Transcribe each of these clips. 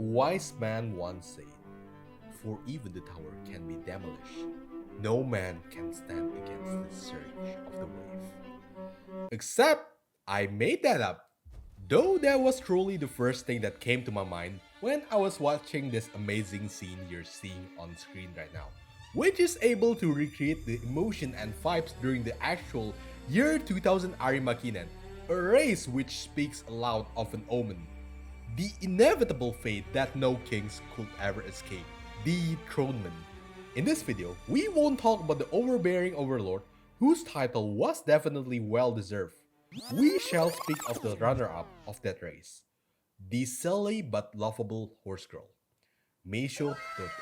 wise man once said, "For even the tower can be demolished, no man can stand against the surge of the wave." Except, I made that up. Though that was truly the first thing that came to my mind when I was watching this amazing scene you're seeing on screen right now, which is able to recreate the emotion and vibes during the actual year 2000 Arima Kinen, a race which speaks aloud of an omen. The inevitable fate that no kings could ever escape, the Throneman. In this video, we won't talk about the overbearing overlord whose title was definitely well deserved. We shall speak of the runner-up of that race, the silly but lovable horse girl, Meisho Doto.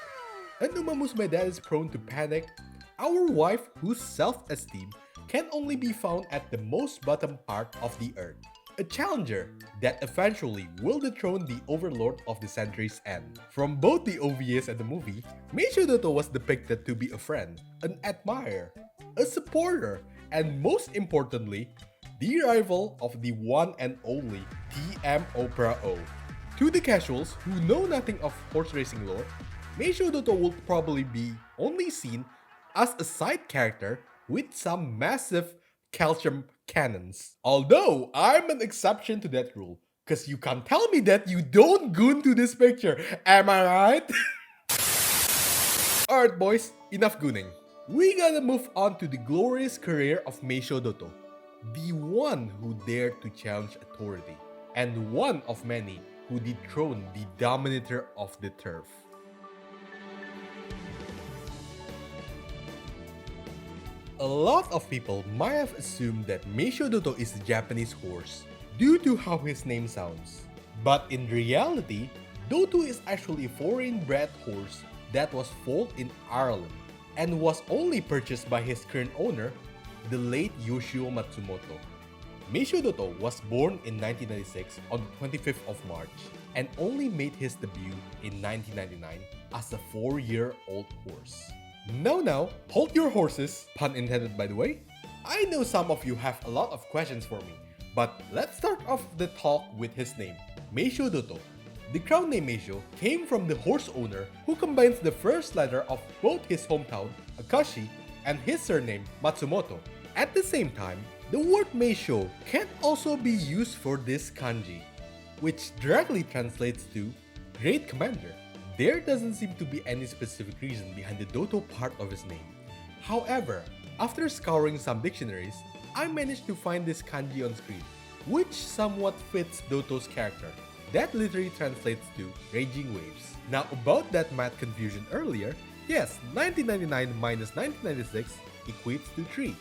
An Musume that is prone to panic, our wife whose self-esteem can only be found at the most bottom part of the earth. A challenger that eventually will dethrone the overlord of the century's end. From both the OVAs and the movie, Meisho Doto was depicted to be a friend, an admirer, a supporter, and most importantly, the rival of the one and only Tamamo. To the casuals who know nothing of horse racing lore, Meisho Doto will probably be only seen as a side character with some massive calcium cannons. Although, I'm an exception to that rule, cause you can't tell me that you don't goon to this picture, am I right? Alright boys, enough gooning. We gotta move on to the glorious career of Meisho Doto, the one who dared to challenge authority, and one of many who dethroned the dominator of the turf. A lot of people might have assumed that Meisho Doto is a Japanese horse due to how his name sounds. But in reality, Doto is actually a foreign bred horse that was foaled in Ireland and was only purchased by his current owner, the late Yoshio Matsumoto. Meisho Doto was born in 1996 on the 25th of March and only made his debut in 1999 as a 4-year-old horse. Now, hold your horses, pun intended by the way. I know some of you have a lot of questions for me, but let's start off the talk with his name, Meisho Doto. The crown name Meisho came from the horse owner who combines the first letter of both his hometown, Akashi, and his surname, Matsumoto. At the same time, the word Meisho can also be used for this kanji, which directly translates to Great Commander. There doesn't seem to be any specific reason behind the Doto part of his name. However, after scouring some dictionaries, I managed to find this kanji on screen, which somewhat fits Doto's character. That literally translates to Raging Waves. Now about that math confusion earlier, yes, 1999 minus 1996 equates to 3.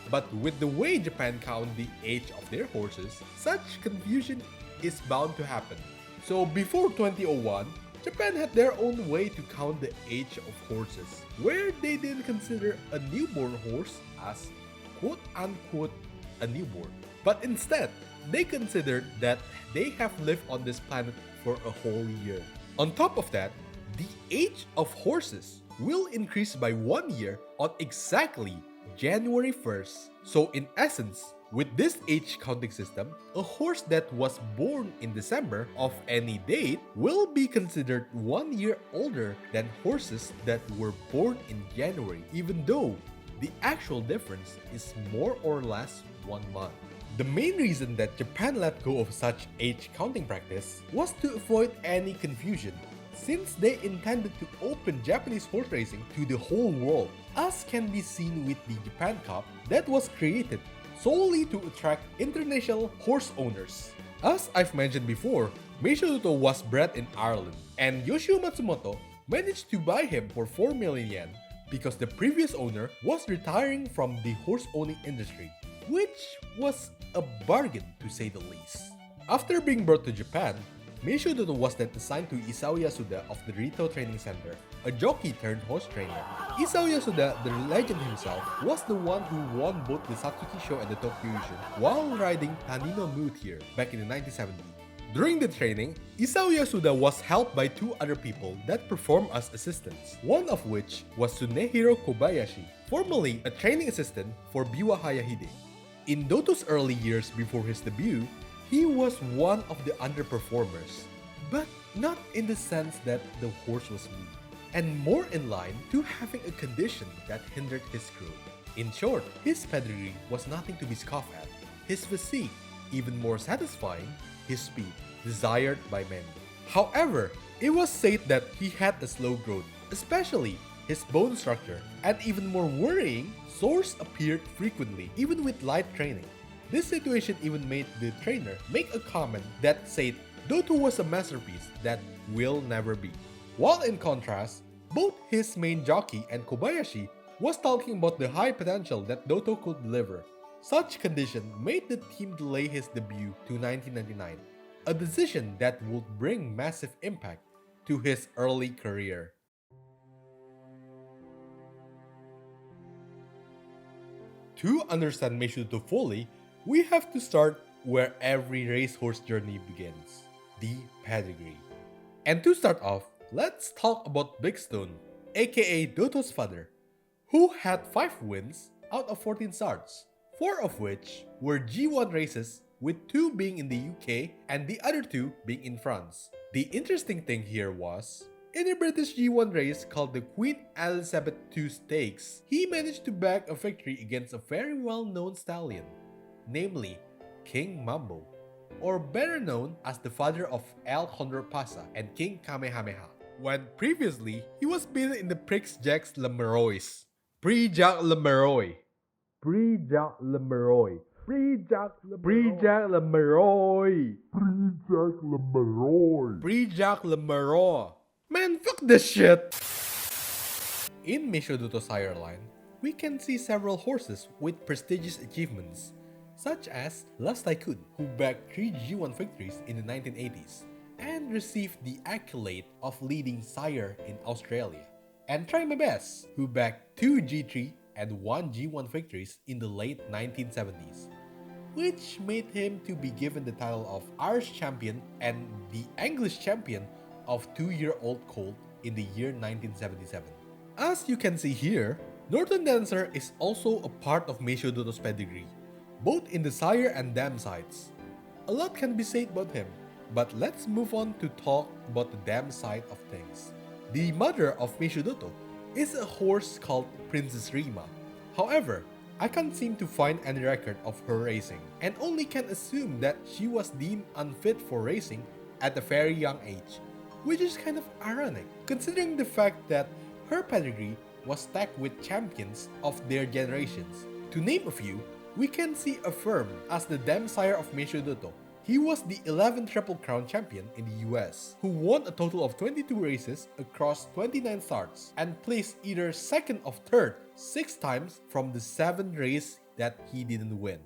But with the way Japan count the age of their horses, such confusion is bound to happen. So before 2001, Japan had their own way to count the age of horses, where they didn't consider a newborn horse as quote-unquote a newborn, but instead, they considered that they have lived on this planet for a whole year. On top of that, the age of horses will increase by 1 year on exactly January 1st. So in essence, with this age counting system, a horse that was born in December of any date will be considered 1 year older than horses that were born in January, even though the actual difference is more or less 1 month. The main reason that Japan let go of such age counting practice was to avoid any confusion, since they intended to open Japanese horse racing to the whole world, as can be seen with the Japan Cup that was created solely to attract international horse owners. As I've mentioned before, Meisho Doto was bred in Ireland, and Yoshio Matsumoto managed to buy him for 4 million yen because the previous owner was retiring from the horse owning industry, which was a bargain to say the least. After being brought to Japan, Meisho Doto was then assigned to Isao Yasuda of the Rito Training Center, a jockey turned horse trainer. Isao Yasuda, the legend himself, was the one who won both the Satsuki Show and the Tokyo Yushin while riding Tanino Mutier back in the 1970s. During the training, Isao Yasuda was helped by 2 other people that performed as assistants, one of which was Tsunehiro Kobayashi, formerly a training assistant for Biwa Hayahide. In Doto's early years before his debut, he was one of the underperformers. But not in the sense that the horse was weak, and more in line to having a condition that hindered his growth. In short, his pedigree was nothing to be scoffed at. His physique, even more satisfying, his speed, desired by many. However, it was said that he had a slow growth, especially his bone structure, and even more worrying, sores appeared frequently, even with light training. This situation even made the trainer make a comment that said Doto was a masterpiece that will never be. While in contrast, both his main jockey and Kobayashi was talking about the high potential that Doto could deliver. Such condition made the team delay his debut to 1999, a decision that would bring massive impact to his early career. To understand Meisho Doto fully, we have to start where every racehorse journey begins, the pedigree. And to start off, let's talk about Big Stone, aka Doto's father, who had 5 wins out of 14 starts, 4 of which were G1 races, with 2 being in the UK and the other 2 being in France. The interesting thing here was, in a British G1 race called the Queen Elizabeth II Stakes, he managed to bag a victory against a very well-known stallion, namely King Mambo, or better known as the father of El Condor Pasa and King Kamehameha, when previously he was beaten in the Prix Jacques Lemeroy's. Prix Jacques Lemeroy. Prix Jacques Lemeroy. Prix Jacques Lemeroy. Prix Jacques Lemeroy. Prix Jacques Lemeroy. Man, fuck this shit! In Meisho Doto's sire line, we can see several horses with prestigious achievements, such as Last Tycoon, who bagged 3 G1 victories in the 1980s and received the accolade of leading sire in Australia, and Try My Best, who bagged 2 G3 and 1 G1 victories in the late 1970s, which made him to be given the title of Irish champion and the English champion of 2-year-old colt in the year 1977. As you can see here, Northern Dancer is also a part of Meisho Doto's pedigree, both in the sire and dam sides. A lot can be said about him, but let's move on to talk about the dam side of things. The mother of Meisho Doto is a horse called Princess Rima. However, I can't seem to find any record of her racing, and only can assume that she was deemed unfit for racing at a very young age, which is kind of ironic, considering the fact that her pedigree was stacked with champions of their generations. To name a few, we can see Affirm as the dam sire of Meisho Doto. He was the 11th Triple Crown champion in the US, who won a total of 22 races across 29 starts, and placed either 2nd or 3rd 6 times from the 7 races that he didn't win.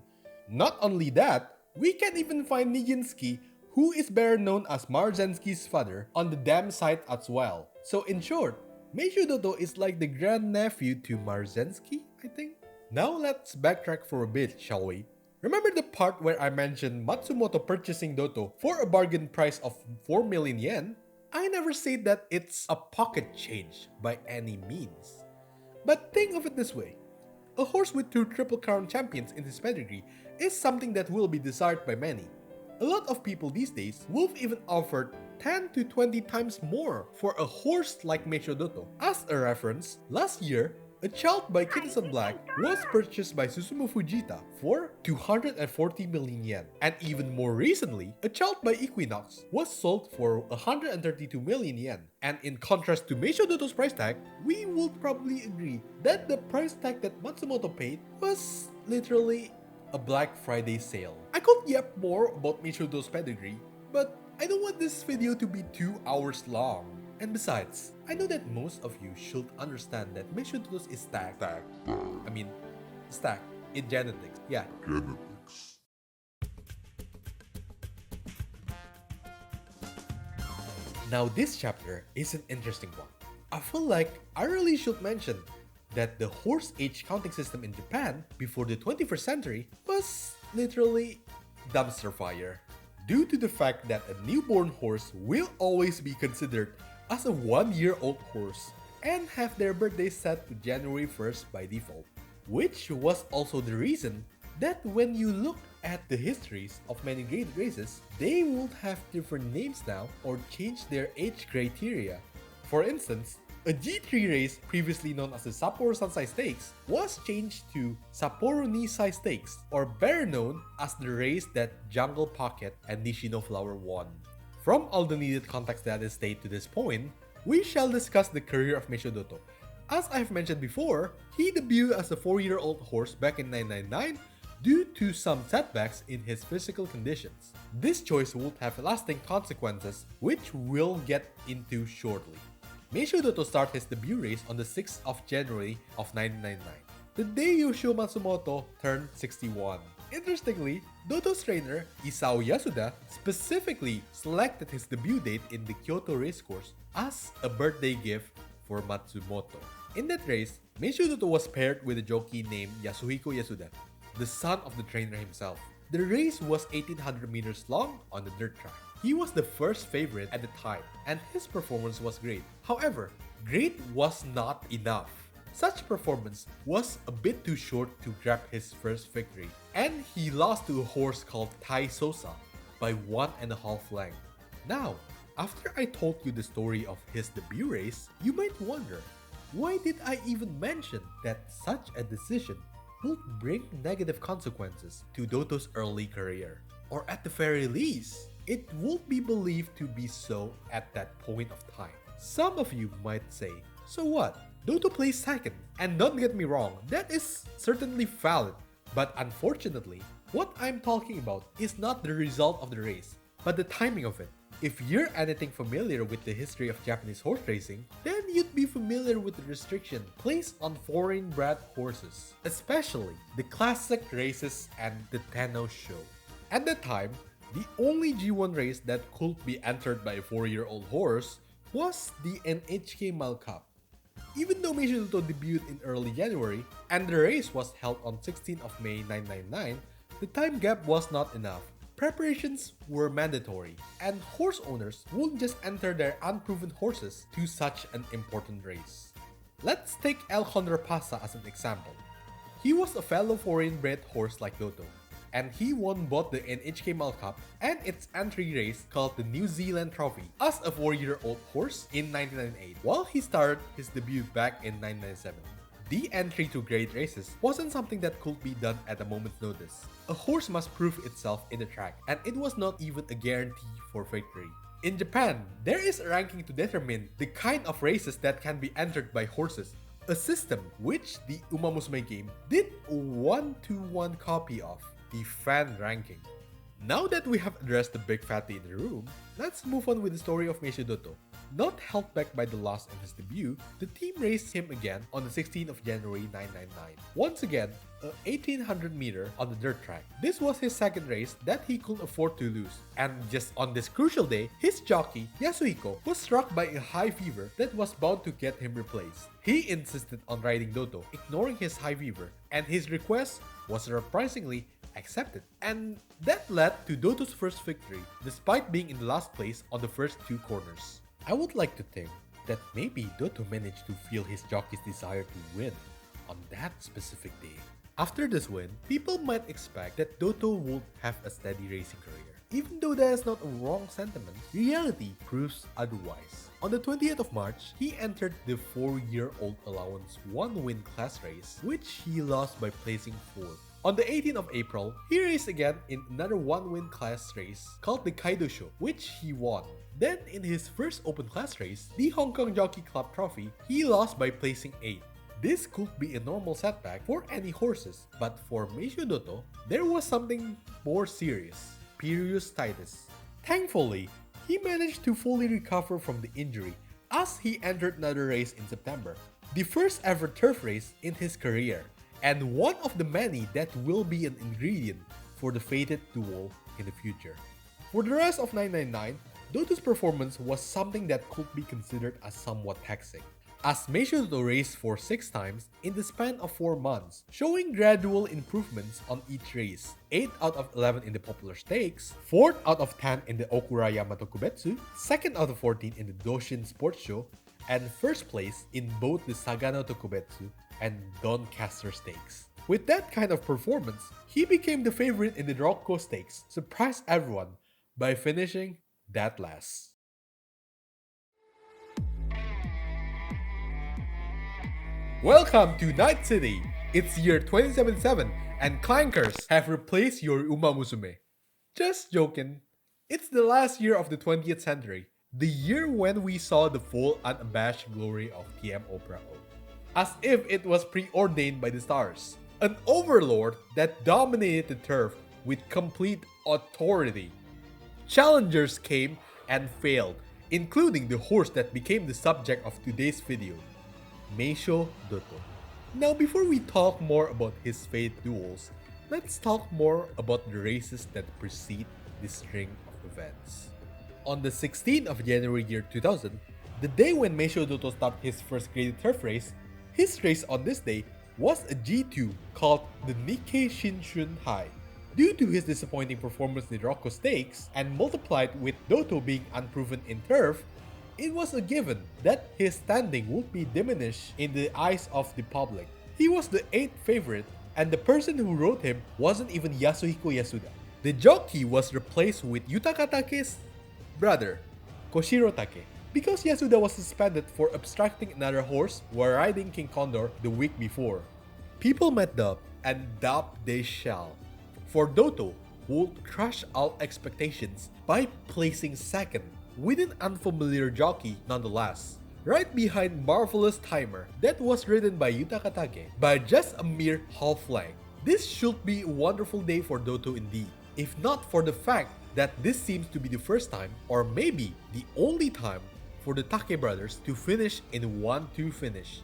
Not only that, we can even find Nijinsky, who is better known as Marzensky's father, on the dam side as well. So in short, Meisho Doto is like the grandnephew to Marzensky, I think? Now let's backtrack for a bit, shall we? Remember the part where I mentioned Matsumoto purchasing Doto for a bargain price of 4 million yen? I never said that it's a pocket change by any means. But think of it this way. A horse with 2 Triple Crown champions in his pedigree is something that will be desired by many. A lot of people these days will even offer 10 to 20 times more for a horse like Meisho Doto. As a reference, last year, a child by Kinen Black was purchased by Susumu Fujita for 240 million yen. And even more recently, a child by Equinox was sold for 132 million yen. And in contrast to Meisho Doto's price tag, we would probably agree that the price tag that Matsumoto paid was literally a Black Friday sale. I could yap more about Meisho Doto's pedigree, but I don't want this video to be 2 hours long. And besides, I know that most of you should understand that Meisho Doto is stacked in genetics. Yeah. Genetics. Now this chapter is an interesting one. I feel like I really should mention that the horse age counting system in Japan before the 21st century was literally dumpster fire. Due to the fact that a newborn horse will always be considered as a 1-year-old horse and have their birthday set to January 1st by default, which was also the reason that when you look at the histories of many great races, they would have different names now or change their age criteria. For instance, a G3 race previously known as the Sapporo Sansai Stakes was changed to Sapporo Nisai Stakes, or better known as the race that Jungle Pocket and Nishino Flower won. From all the needed context that is stated to this point, we shall discuss the career of Meisho Doto. As I've mentioned before, he debuted as a 4-year-old horse back in 999 due to some setbacks in his physical conditions. This choice would have lasting consequences, which we'll get into shortly. Meisho Doto started his debut race on the 6th of January of 1999, the day Yoshio Matsumoto turned 61. Interestingly, Doto's trainer, Isao Yasuda, specifically selected his debut date in the Kyoto racecourse as a birthday gift for Matsumoto. In that race, Meisho Doto was paired with a jockey named Yasuhiko Yasuda, the son of the trainer himself. The race was 1800 meters long on the dirt track. He was the first favorite at the time, and his performance was great. However, great was not enough. Such performance was a bit too short to grab his first victory, and he lost to a horse called Tai Sosa by 1.5 lengths. Now, after I told you the story of his debut race, you might wonder, why did I even mention that such a decision would bring negative consequences to Doto's early career? Or at the very least, it would be believed to be so at that point of time. Some of you might say, so what? Doto plays second, and don't get me wrong, that is certainly valid. But unfortunately, what I'm talking about is not the result of the race, but the timing of it. If you're anything familiar with the history of Japanese horse racing, then you'd be familiar with the restriction placed on foreign-bred horses, especially the classic races and the Tenno show. At that time, the only G1 race that could be entered by a 4-year-old horse was the NHK Mile Cup. Even though Meisho Doto debuted in early January and the race was held on 16th of May 1999, the time gap was not enough. Preparations were mandatory, and horse owners wouldn't just enter their unproven horses to such an important race. Let's take El Condor Pasa as an example. He was a fellow foreign-bred horse like Doto, and he won both the NHK Mile Cup and its entry race called the New Zealand Trophy as a 4-year-old horse in 1998, while he started his debut back in 1997. The entry to great races wasn't something that could be done at a moment's notice. A horse must prove itself in the track, and it was not even a guarantee for victory. In Japan, there is a ranking to determine the kind of races that can be entered by horses, a system which the Musume game did a 1-to-1 copy of, the fan ranking. Now that we have addressed the big fatty in the room, let's move on with the story of Meisho Doto. Not held back by the loss in his debut, the team raced him again on the 16th of January 1999. Once again, a 1800 meter on the dirt track. This was his second race that he could afford to lose, and just on this crucial day, his jockey, Yasuhiko, was struck by a high fever that was bound to get him replaced. He insisted on riding Doto, ignoring his high fever, and his request was surprisingly accepted, and that led to Doto's first victory, despite being in the last place on the first 2 corners. I would like to think that maybe Doto managed to feel his jockey's desire to win on that specific day. After this win, people might expect that Doto would have a steady racing career. Even though that is not a wrong sentiment, reality proves otherwise. On the 20th of March, he entered the 4-year-old allowance 1-win class race, which he lost by placing 4th. On the 18th of April, he raced again in another 1-win class race called the Kaido Show, which he won. Then in his first open class race, the Hong Kong Jockey Club Trophy, he lost by placing 8th. This could be a normal setback for any horses, but for Meisho Doto, there was something more serious: periosteitis. Thankfully, he managed to fully recover from the injury as he entered another race in September, the first ever turf race in his career, and one of the many that will be an ingredient for the fated duel in the future. For the rest of 999, Doto's performance was something that could be considered as somewhat taxing, as Meisho Doto raced for 6 times in the span of 4 months, showing gradual improvements on each race: 8 out of 11 in the popular stakes, 4th out of 10 in the Okura Yamato Kubetsu, 2nd out of 14 in the Doshin Sports Show, and 1st place in both the Sagano Tokubetsu and Doncaster Stakes. With that kind of performance, he became the favorite in the Rocco Stakes, surprised everyone by finishing dead last. Welcome to Night City! It's year 2077 and clankers have replaced your Musume. Just joking. It's the last year of the 20th century, the year when we saw the full unabashed glory of TMO Pro. As if it was preordained by the stars. An overlord that dominated the turf with complete authority. Challengers came and failed, including the horse that became the subject of today's video, Meisho Doto. Now before we talk more about his fate duels, let's talk more about the races that precede this string of events. On the 16th of January year 2000, the day when Meisho Doto started his first graded turf race, his race on this day was a G2 called the Nikkei Shinshin High. Due to his disappointing performance in the Rocco Stakes and multiplied with Doto being unproven in turf, it was a given that his standing would be diminished in the eyes of the public. He was the 8th favorite, and the person who rode him wasn't even Yasuhiko Yasuda. The jockey was replaced with Yutaka Take's brother, Koshiro Take, because Yasuda was suspended for obstructing another horse while riding King Condor the week before. People met Dub, and Dub they shall. For Doto would crush all expectations by placing second with an unfamiliar jockey nonetheless, right behind Marvelous Timer that was ridden by Yutaka Take by just a mere half length. This should be a wonderful day for Doto indeed, if not for the fact that this seems to be the first time, or maybe the only time, for the Take brothers to finish in a 1-2 finish,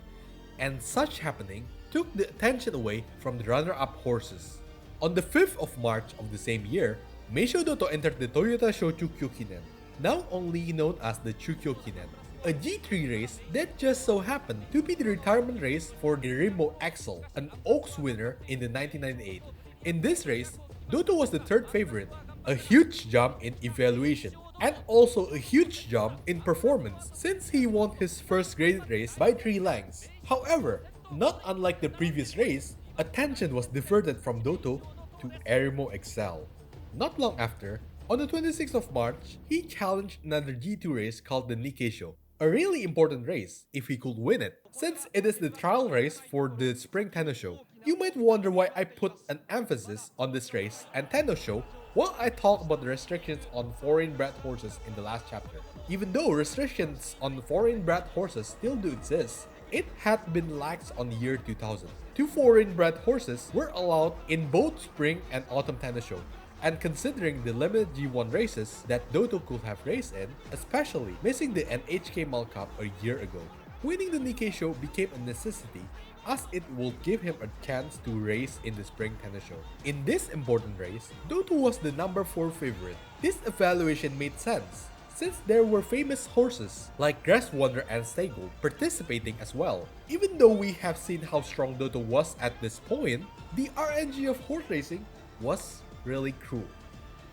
and such happening took the attention away from the runner-up horses. On the 5th of March of the same year, Meisho Doto entered the Toyota Show Chukyo Kinen, now only known as the Chukyo Kinen, a G3 race that just so happened to be the retirement race for the Rainbow Axel, an Oaks winner in the 1998. In this race, Doto was the 3rd favorite, a huge jump in evaluation, and also a huge jump in performance since he won his first graded race by 3 lengths. However, not unlike the previous race, attention was diverted from Doto to Arima Excel. Not long after, on the 26th of March, he challenged another G2 race called the Nikkei Show, a really important race if he could win it, since it is the trial race for the Spring Tenno Show. You might wonder why I put an emphasis on this race and Tenno Show while I talk about the restrictions on foreign-bred horses in the last chapter. Even though restrictions on foreign-bred horses still do exist, it had been lax on the year 2000. 2 foreign-bred horses were allowed in both Spring and Autumn Tenno Show, and considering the limited G1 races that Doto could have raced in, especially missing the NHK Mal Cup a year ago, winning the Nikkei Show became a necessity as it will give him a chance to race in the Spring Tenno Show. In this important race, Doto was the number 4 favorite. This evaluation made sense, since there were famous horses like Grass Wonder and Stego participating as well. Even though we have seen how strong Doto was at this point, the RNG of horse racing was really cruel.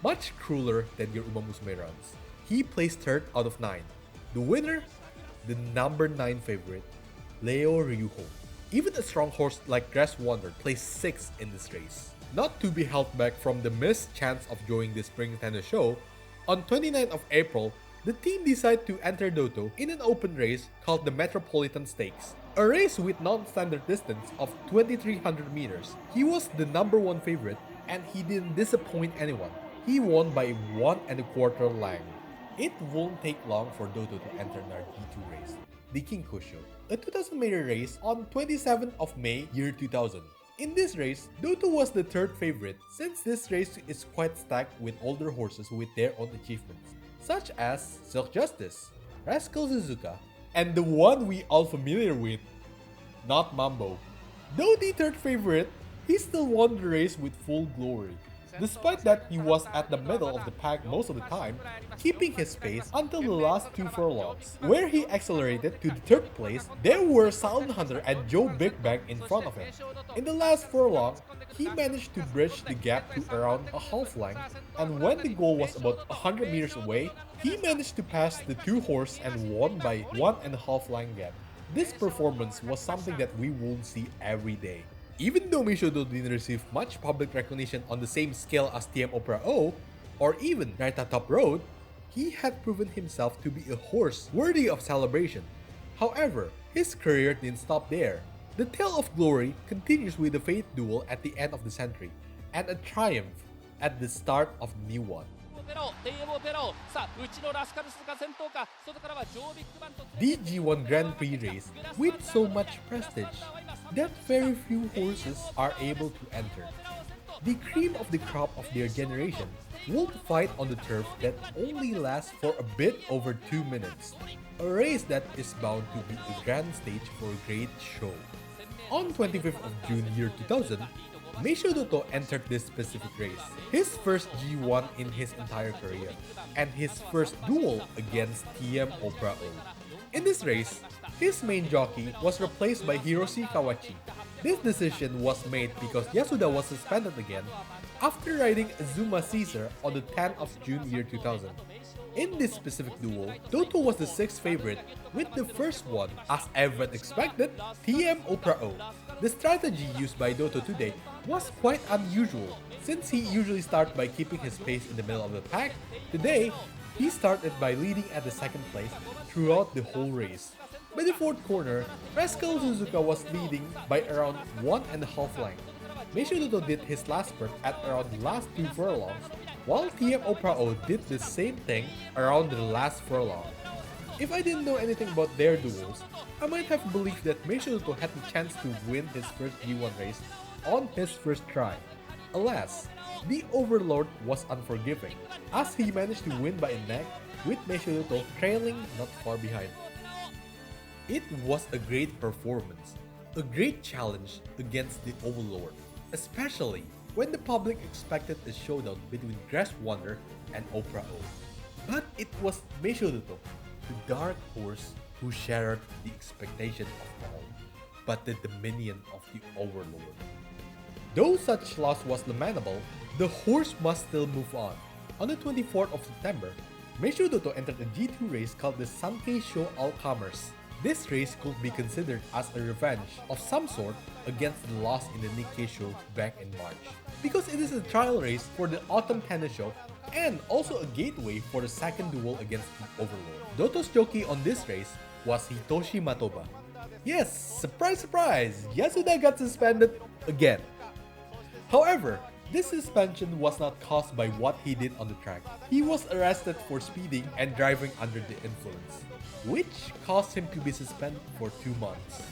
Much crueler than your Musume runs. He placed 3rd out of 9. The winner? The number 9 favorite, Leo Ryuho. Even a strong horse like Grass Wonder placed 6th in this race. Not to be held back from the missed chance of joining the Spring Tenno Show, on 29th of April, the team decided to enter Doto in an open race called the Metropolitan Stakes, a race with non-standard distance of 2300 meters. He was the number 1 favorite and he didn't disappoint anyone. He won by 1 1/4 length. It won't take long for Doto to enter our G2 race, the Kinko Show, a 2000 meter race on 27th of May year 2000. In this race, Doto was the 3rd favorite since this race is quite stacked with older horses with their own achievements, such as Silk Justice, Rascal Suzuka, and the one we all familiar with, not Mambo. Though the 3rd favorite, he still won the race with full glory. Despite that, he was at the middle of the pack most of the time, keeping his pace until the last 2 furlongs, where he accelerated to the 3rd place. There were Silent Hunter and Joe Big Bang in front of him. In the last furlong, he managed to bridge the gap to around a half length, and when the goal was about 100 meters away, he managed to pass the 2 horse and won by 1.5 length gap. This performance was something that we won't see every day. Even though Meisho Doto didn't receive much public recognition on the same scale as TM Opera O, or even Narita Top Road, he had proven himself to be a horse worthy of celebration. However, his career didn't stop there. The tale of glory continues with the Fate duel at the end of the century, and a triumph at the start of the new one. The G1 Grand Prix race with so much prestige that very few horses are able to enter. The cream of the crop of their generation will fight on the turf that only lasts for a bit over 2 minutes, a race that is bound to be a grand stage for a great show. On 25th of June year 2000, Meisho Doto entered this specific race, his first G1 in his entire career, and his first duel against TM Opera O. In this race, his main jockey was replaced by Hiroshi Kawachi. This decision was made because Yasuda was suspended again after riding Azuma Caesar on the 10th of June year 2000. In this specific duel, Doto was the 6th favorite, with the first one, as everyone expected, TM Opera O. The strategy used by Doto today was quite unusual, since he usually starts by keeping his pace in the middle of the pack. Today, he started by leading at the 2nd place throughout the whole race. By the 4th corner, Rascal Suzuka was leading by around 1.5 lengths. Meisho Doto did his last spurt at around the last 2 furlongs, while TM Opera O did the same thing around the last furlong. If I didn't know anything about their duels, I might have believed that Meisho Doto had the chance to win his first G1 race on his first try. Alas, the Overlord was unforgiving, as he managed to win by a neck, with Meisho Doto trailing not far behind. It was a great performance, a great challenge against the Overlord, especially when the public expected a showdown between Grass Wonder and Opera O. But it was Meisho Doto, the dark horse, who shattered the expectation of all, but the dominion of the Overlord. Though such loss was lamentable, the horse must still move on. On the 24th of September, Meisho Doto entered a G2 race called the Sankei Sho All-Comers. This race could be considered as a revenge of some sort against the loss in the Nikkei Show back in March, because it is a trial race for the Autumn Tenno Show and also a gateway for the second duel against the Overlord. Doto's jockey on this race was Hitoshi Matoba. Yes, surprise surprise, Yasuda got suspended again. However, this suspension was not caused by what he did on the track. He was arrested for speeding and driving under the influence, which caused him to be suspended for 2 months.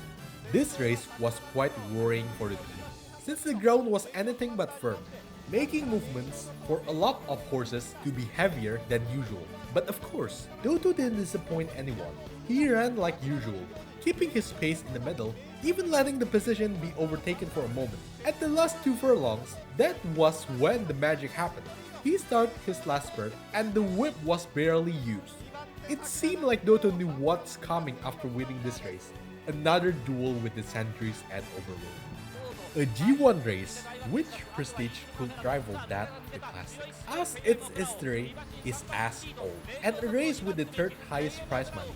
This race was quite worrying for the team, since the ground was anything but firm, making movements for a lot of horses to be heavier than usual. But of course, Doto didn't disappoint anyone. He ran like usual, keeping his pace in the middle, even letting the position be overtaken for a moment. At the last 2 furlongs, that was when the magic happened. He started his last spurt and the whip was barely used. It seemed like Doto knew what's coming after winning this race. Another duel with the Centuries and Overlord. A G1 race which prestige could rival that of the classics, as its history is as old, and a race with the 3rd highest prize money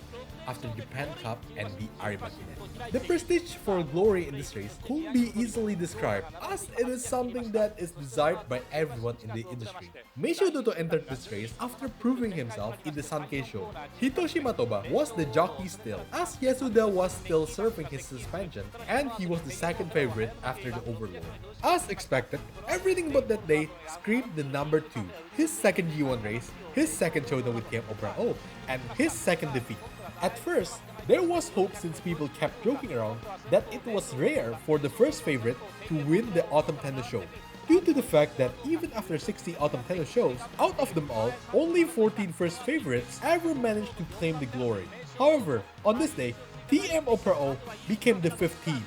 after Japan Cup and the Arima Kinen. The prestige for glory in this race could be easily described, as it is something that is desired by everyone in the industry. Meisho Doto entered this race after proving himself in the Sankei Show. Hitoshi Matoba was the jockey still, as Yasuda was still serving his suspension, and he was the 2nd favorite after the Overlord. As expected, everything but that day screamed the number 2, his 2nd G1 race, his 2nd showdown with TM Opera O, and his 2nd defeat. At first, there was hope since people kept joking around that it was rare for the first favorite to win the Autumn Tenno Show, due to the fact that even after 60 Autumn Tenno shows, out of them all, only 14 first favorites ever managed to claim the glory. However, on this day, TM Opera O became the 15th.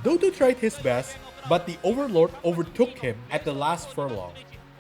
Doto tried his best, but the Overlord overtook him at the last furlong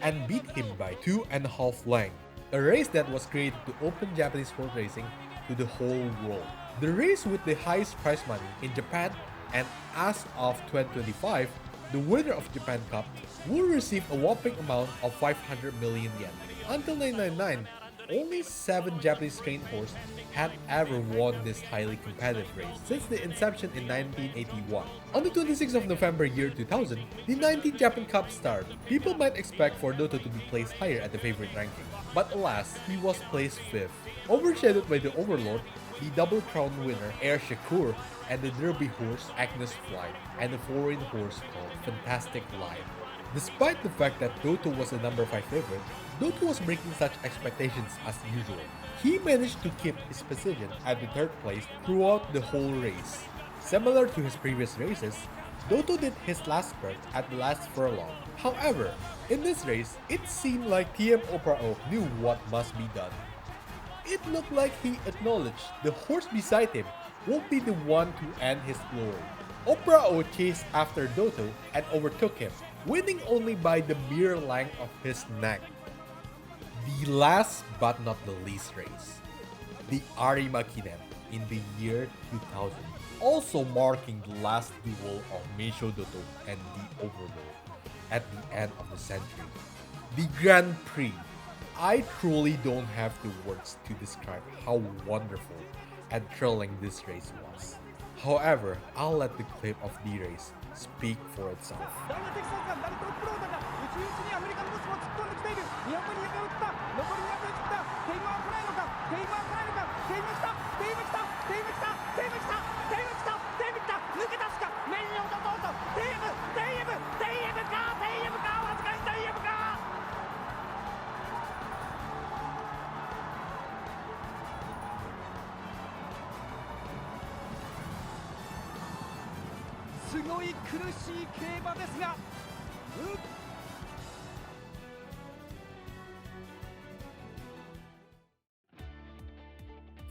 and beat him by 2.5 lengths, a race that was created to open Japanese horse racing to the whole world. The race with the highest prize money in Japan, and as of 2025, the winner of Japan Cup will receive a whopping amount of 500 million yen. Until 1999, only 7 Japanese trained horses had ever won this highly competitive race since the inception in 1981. On the 26th of November year 2000, the 19th Japan Cup started. People might expect for Doto to be placed higher at the favorite ranking, but alas, he was placed 5th, overshadowed by the Overlord, the Double Crown winner Air Shakur, and the Derby horse Agnes Flight, and the foreign horse called Fantastic Lion. Despite the fact that Doto was the number 5 favorite, Doto was breaking such expectations as usual. He managed to keep his position at the 3rd place throughout the whole race. Similar to his previous races, Doto did his last spurt at the last furlong. However, in this race, it seemed like TM Opera-O knew what must be done. It looked like he acknowledged the horse beside him won't be the one to end his glory. Opera-O chased after Doto and overtook him, winning only by the mere length of his neck. The last but not the least race, the Arima Kinen in the year 2000, also marking the last duel of Meisho Doto and the Overlord at the end of the century. The Grand Prix. I truly don't have the words to describe how wonderful and thrilling this race was. However, I'll let the clip of the race speak for itself.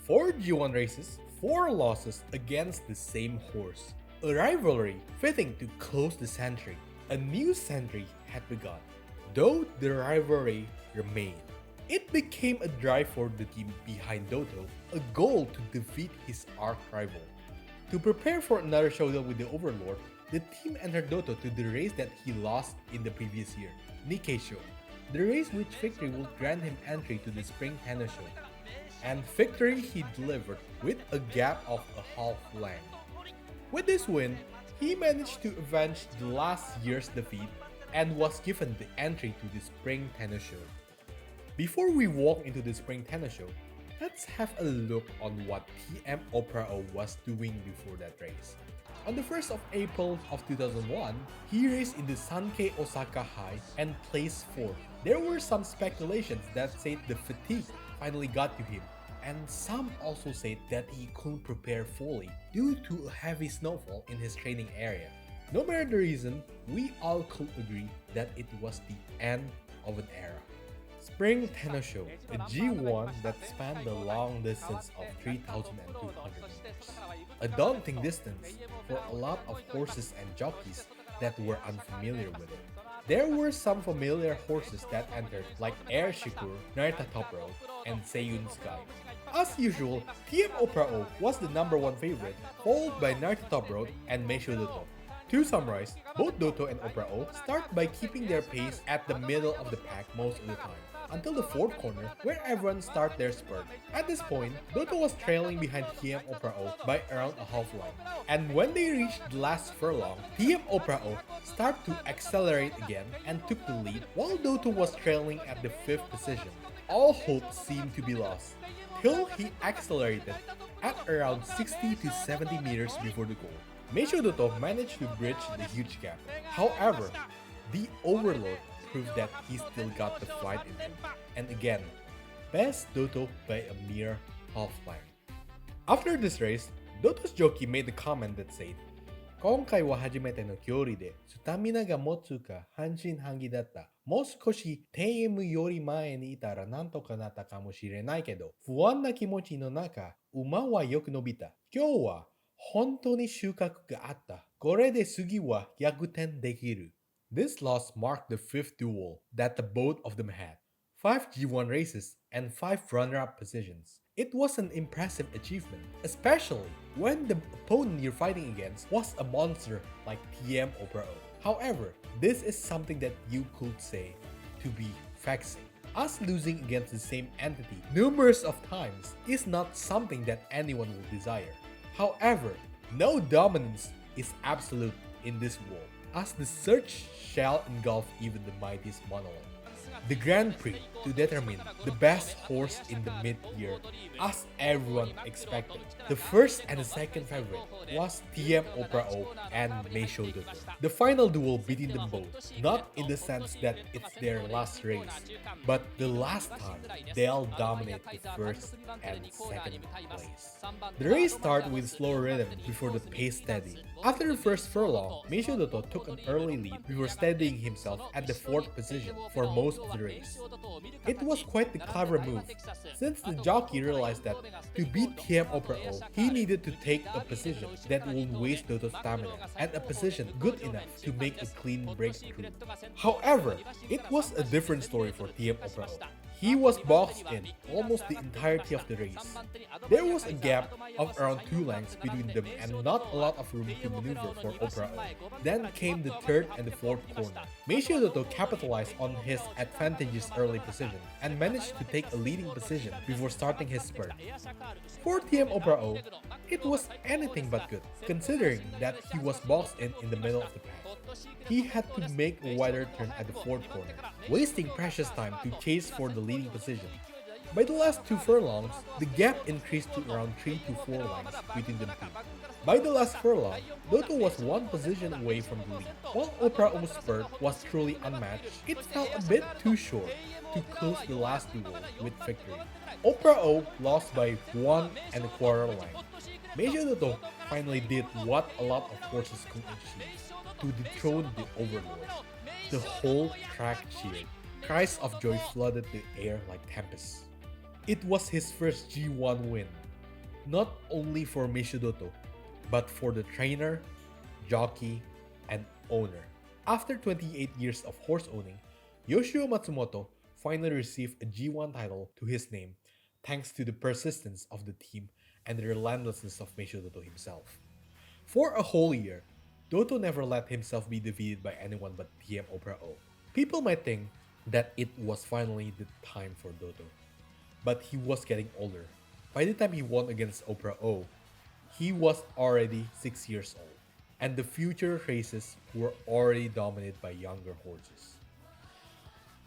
Four G1 races, 4 losses against the same horse. A rivalry fitting to close the century. A new century had begun, though the rivalry remained. It became a drive for the team behind Doto, a goal to defeat his arch-rival. To prepare for another showdown with the Overlord, the team entered Doto to the race that he lost in the previous year, Nikkei-sho, the race which victory would grant him entry to the Spring Tenno Show. And victory he delivered with a gap of a half length. With this win, he managed to avenge the last year's defeat and was given the entry to the Spring Tenno Show. Before we walk into the Spring Tenno Show, let's have a look on what TM Opera-O was doing before that race. On the 1st of April of 2001, he raced in the Sankei Osaka High and placed 4th. There were some speculations that said the fatigue finally got to him, and some also said that he couldn't prepare fully due to a heavy snowfall in his training area. No matter the reason, we all could agree that it was the end of an era. Spring Tenno Show, a G1 that spanned the long distance of 3,200 meters. A daunting distance for a lot of horses and jockeys that were unfamiliar with it. There were some familiar horses that entered like Air Shikur, Narita Top Road, and Seiyun Sky. As usual, TM Opera-O was the number 1 favorite, followed by Narita Top Road and Meisho Doto. To summarize, both Doto and Opera-O start by keeping their pace at the middle of the pack most of the time, until the 4th corner where everyone start their spurt. At this point, Doto was trailing behind TM Opera-O by around a half length. And when they reached the last furlong, TM Opera-O started to accelerate again and took the lead while Doto was trailing at the 5th position. All hope seemed to be lost, till he accelerated at around 60 to 70 meters before the goal. Meisho Doto managed to bridge the huge gap. However, the Overlord proved that he still got the fight in him, and again, passed Doto by a mere half length. After this race, Doto's jockey made a comment that said, 今回は初めての距離でスタミナが持つか半信半疑だった。もう少し TM より前にいたらなんとかなったかもしれないけど、不安な気持ちの中、馬はよく伸びた。今日は本当に収穫があった。これで次は逆転できる。This loss marked the 5th duel that the both of them had. 5 G1 races and 5 runner-up positions. It was an impressive achievement, especially when the opponent you're fighting against was a monster like TM Opera-O. However, this is something that you could say to be vexing. as losing against the same entity numerous of times is not something that anyone will desire. However, no dominance is absolute in this world, as the search shall engulf even the mightiest monolith. The Grand Prix to determine the best horse in the mid-year, as everyone expected. The first and the second favorite was TM Opera O and Meisho Doto. The final duel between them both, not in the sense that it's their last race, but the last time they'll dominate the first and second place. The race started with slow rhythm before the pace steadied. After the first furlong, Meisho Doto took an early lead before steadying himself at the 4th position for most of the race. It was quite the clever move, since the jockey realized that to beat TM Opera O, he needed to take a position that won't waste Doto's stamina, and a position good enough to make a clean breakthrough. However, it was a different story for TM Opera O. He was boxed in almost the entirety of the race. There was a gap of around 2 lengths between them and not a lot of room to maneuver for Opera O. Then came the 3rd and the 4th corner. Meisho Doto capitalized on his advantageous early position and managed to take a leading position before starting his spurt. For TM Opera O, it was anything but good, considering that he was boxed in the middle of the pack. He had to make a wider turn at the 4th corner, wasting precious time to chase for the leading position. By the last 2 furlongs, the gap increased to around 3 to 4 lengths between them two. By the last furlong, Doto was 1 position away from the lead. While Opera O's spurt was truly unmatched, it fell a bit too short to close the last duel with victory. Opera O lost by 1 1/4 length. Meisho Doto finally did what a lot of horses could achieve, to dethrone the overlord. The whole track cheered. Cries of joy flooded the air like tempests. It was his first G1 win, not only for Meisho Doto, but for the trainer, jockey, and owner. After 28 years of horse owning, Yoshio Matsumoto finally received a G1 title to his name thanks to the persistence of the team and the relentlessness of Meisho Doto himself. For a whole year, Doto never let himself be defeated by anyone but TM Opera O. People might think that it was finally the time for Doto, but he was getting older. By the time he won against Opera O, he was already 6 years old, and the future races were already dominated by younger horses.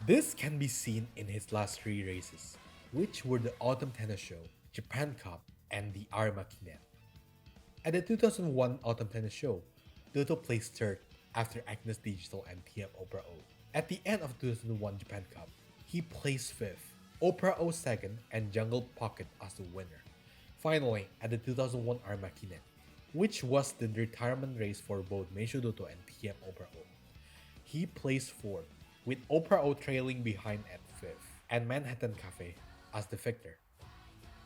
This can be seen in his last 3 races, which were the Autumn Tenno Show, Japan Cup, and the Arima Kinen. At the 2001 Autumn Tennis Show, Doto placed 3rd after Agnes Digital and TM Opera O. At the end of 2001 Japan Cup, he placed 5th, Opera O 2nd, and Jungle Pocket as the winner. Finally, at the 2001 Arima Kinen, which was the retirement race for both Meisho Doto and TM Opera O, he placed 4th, with Opera O trailing behind at 5th, and Manhattan Cafe as the victor.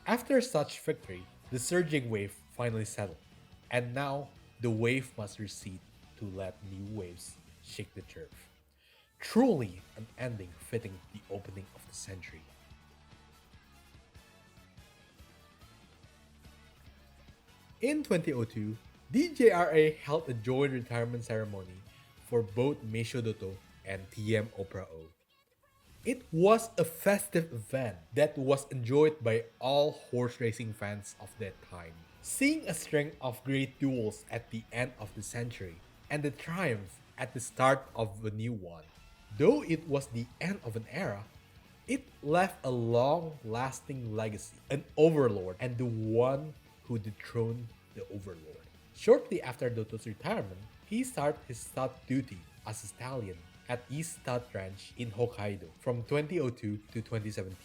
After such victory, the surging wave finally settled, and now the wave must recede to let new waves shake the turf. Truly an ending fitting the opening of the century. In 2002, DJRA held a joint retirement ceremony for both Meisho Doto and TM Opera O. It was a festive event that was enjoyed by all horse racing fans of that time. Seeing a string of great duels at the end of the century and the triumph at the start of a new one. Though it was the end of an era, it left a long-lasting legacy, an overlord and the one who dethroned the overlord. Shortly after Doto's retirement, he started his stud duty as a stallion at East Stud Ranch in Hokkaido from 2002 to 2017.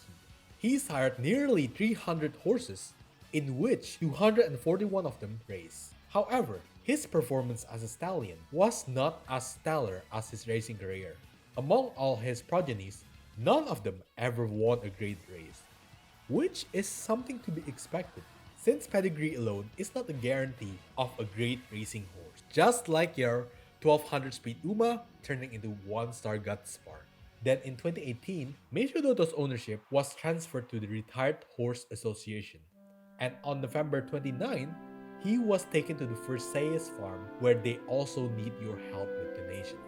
He sired nearly 300 horses, in which 241 of them raced. However, his performance as a stallion was not as stellar as his racing career. Among all his progenies, none of them ever won a great race, which is something to be expected, since pedigree alone is not a guarantee of a great racing horse. Just like your 1200 speed Uma turning into 1-star Gut Spark. Then in 2018, Meisho Doto's ownership was transferred to the Retired Horse Association, and on November 29, he was taken to the Versailles farm where they also need your help with donation.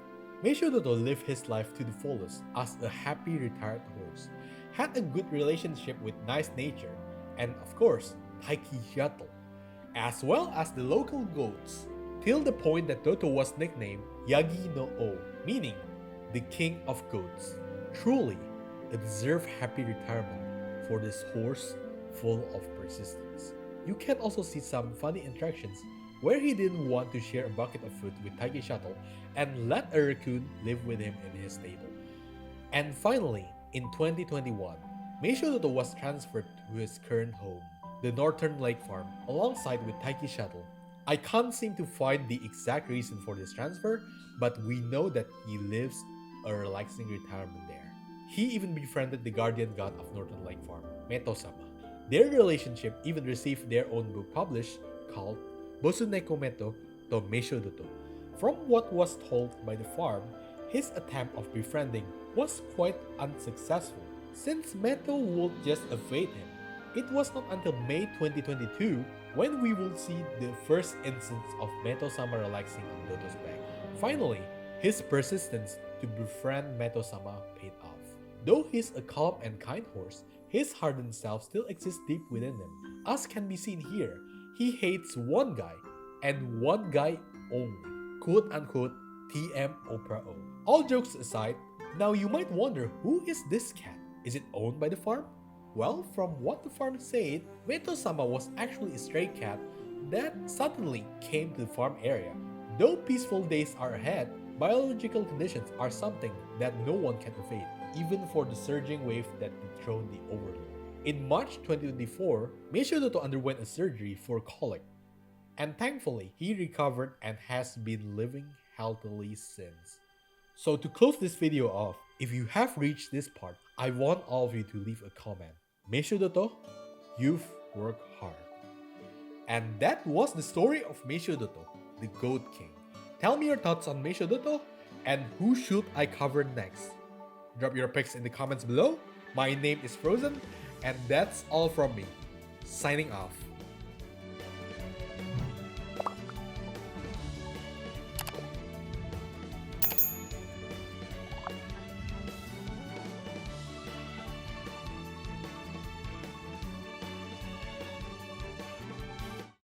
Meisho Doto lived his life to the fullest as a happy retired horse had a good relationship with Nice Nature, and of course, Taiki Hyato, as well as the local goats, till the point that Doto was nicknamed Yagi no O, meaning the king of goats. Truly, a deserved happy retirement for this horse full of persistence. You can also see some funny interactions where he didn't want to share a bucket of food with Taiki Shuttle and let a raccoon live with him in his stable. And finally, in 2021, Meisho Doto was transferred to his current home, the Northern Lake Farm, alongside with Taiki Shuttle. I can't seem to find the exact reason for this transfer, but we know that he lives a relaxing retirement there. He even befriended the guardian god of Northern Lake Farm, Meto-sama. Their relationship even received their own book published called Bosuneko Meto to Meisho Doto. From what was told by the farm, his attempt of befriending was quite unsuccessful, since Meto would just evade him. It was not until May 2022 when we will see the first instance of Meto-sama relaxing on Doto's back. Finally, his persistence to befriend Meto-sama paid off. Though he's a calm and kind horse, his hardened self still exists deep within him. As can be seen here, he hates one guy, and one guy only. Quote unquote TM Oprah O. All jokes aside, now you might wonder, who is this cat? Is it owned by the farm? Well, from what the farm said, Meto-sama was actually a stray cat that suddenly came to the farm area. Though peaceful days are ahead, biological conditions are something that no one can evade, even for the surging wave that dethroned the overlord. In March 2024, Meisho Doto underwent a surgery for colic, and thankfully he recovered and has been living healthily since. So to close this video off, if you have reached this part, I want all of you to leave a comment. Meisho Doto, you've worked hard. And that was the story of Meisho Doto, the Goat King. Tell me your thoughts on Meisho Doto, and who should I cover next? Drop your picks in the comments below. My name is Frozen, and that's all from me. Signing off.